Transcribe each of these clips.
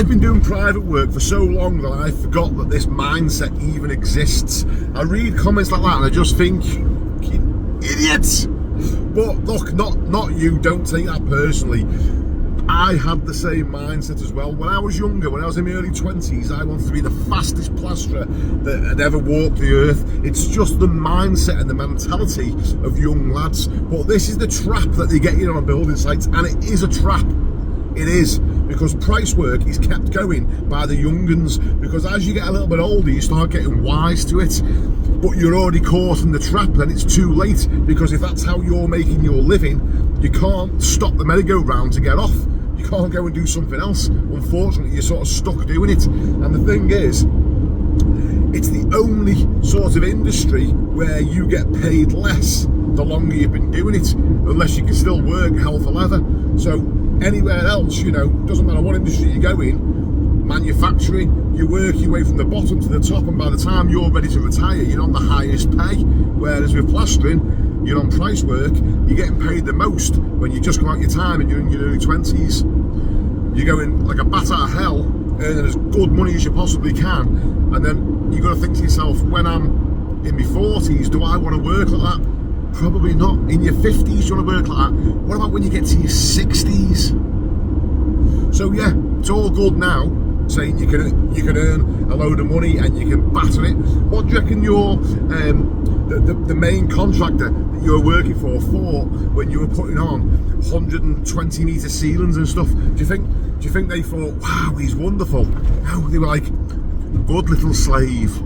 I've been doing private work for so long that I forgot that this mindset even exists. I read comments like that and I just think, idiots. But look, not you, don't take that personally. I had the same mindset as well. When I was younger, when I was in my early 20s, I wanted to be the fastest plasterer that had ever walked the earth. It's just the mindset and the mentality of young lads. But this is the trap that they get in on building sites, and it is a trap. It is, because price work is kept going by the young'uns, because as you get a little bit older, you start getting wise to it. But you're already caught in the trap, then it's too late, because if that's how you're making your living, you can't stop the merry-go-round to get off. You can't go and do something else. Unfortunately, you're sort of stuck doing it. And the thing is, it's the only sort of industry where you get paid less the longer you've been doing it, unless you can still work hell for leather. So anywhere else, you know, doesn't matter what industry you go in, manufacturing, you work your way from the bottom to the top, and by the time you're ready to retire, you're on the highest pay. Whereas with plastering, you're on price work, you're getting paid the most when you just come out your time and you're in your early 20s. You're going like a bat out of hell, earning as good money as you possibly can, and then you've got to think to yourself, when I'm in my 40s, do I want to work like that? Probably not. In your 50s, you want to work like that. What about when you get to your 60s? So yeah, it's all good now, saying you can earn a load of money and you can batter it. What do you reckon your the main contractor that you were working for when you were putting on 120 metre ceilings and stuff? Do you think they thought, wow, he's wonderful? No, they were like, good little slave,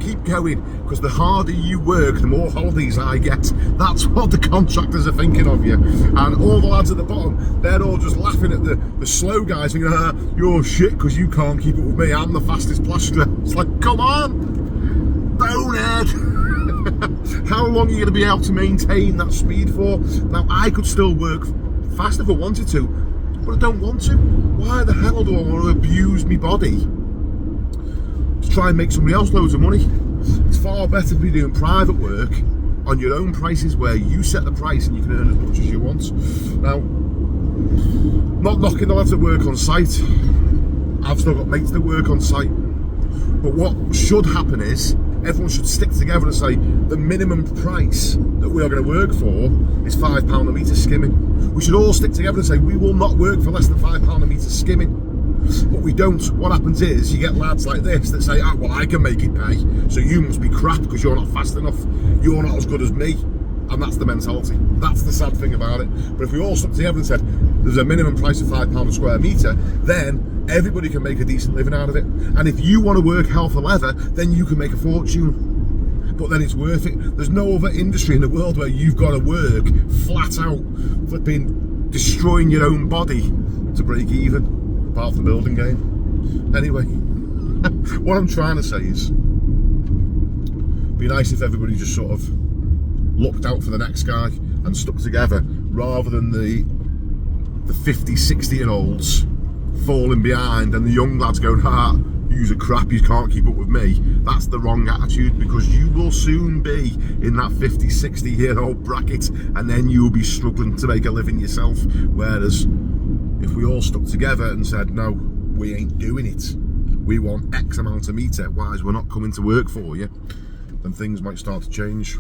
keep going, because the harder you work, the more holidays I get. That's what the contractors are thinking of you. And all the lads at the bottom, they're all just laughing at the slow guys, thinking, you're shit because you can't keep up with me, I'm the fastest plasterer. It's like, come on, bonehead. How long are you going to be able to maintain that speed for? Now, I could still work fast if I wanted to, but I don't want to. Why the hell do I want to abuse my body to try and make somebody else loads of money? It's far better to be doing private work on your own prices, where you set the price and you can earn as much as you want. Now, not knocking the lads that work on site. I've still got mates that work on site. But what should happen is, everyone should stick together and say the minimum price that we are going to work for is £5 a metre skimming. We should all stick together and say we will not work for less than £5 a metre skimming. But we don't. What happens is you get lads like this that say, well, I can make it pay, so you must be crap because you're not fast enough, you're not as good as me. And that's the mentality. That's the sad thing about it. But if we all stuck together and said there's a minimum price of £5 a square metre, then everybody can make a decent living out of it. And if you want to work hell for leather, then you can make a fortune. But then it's worth it. There's no other industry in the world where you've got to work flat out, flipping, destroying your own body to break even, apart from the building game. Anyway, what I'm trying to say is, be nice if everybody just sort of looked out for the next guy and stuck together, rather than the 50, 60-year-olds falling behind and the young lads going, you's a crap, you can't keep up with me. That's the wrong attitude, because you will soon be in that 50, 60-year-old bracket, and then you'll be struggling to make a living yourself. Whereas if we all stuck together and said, no, we ain't doing it, we want X amount of metre, whereas we're not coming to work for you, then things might start to change.